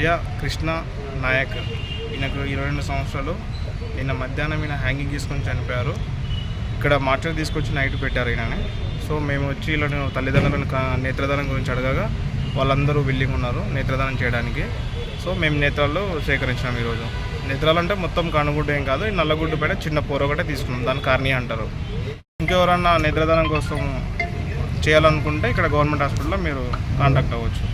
జయ కృష్ణ నాయక్, ఈయనకు 22 సంవత్సరాలు. నిన్న మధ్యాహ్నం ఈయన హ్యాంగింగ్ తీసుకొని చనిపోయారు. ఇక్కడ మార్చర్ తీసుకొచ్చి నైట్ పెట్టారు ఈయనని. సో మేము వచ్చి వీళ్ళని తల్లిదండ్రులను నేత్రదానం గురించి అడగగా వాళ్ళందరూ విల్లింగ్ ఉన్నారు నేత్రదానం చేయడానికి. సో మేము నేత్రాలు సేకరించినాం ఈరోజు. నేత్రాలు అంటే మొత్తం కనుగుడ్డు ఏం కాదు, ఈ నల్లగుడ్డు పైన చిన్న పొర ఒకటే తీసుకున్నాం, దాన్ని కార్నియా అంటారు. ఇంకెవరన్నా నేత్రదానం కోసం చేయాలనుకుంటే ఇక్కడ గవర్నమెంట్ హాస్పిటల్లో మీరు కాంటాక్ట్ అవ్వచ్చు.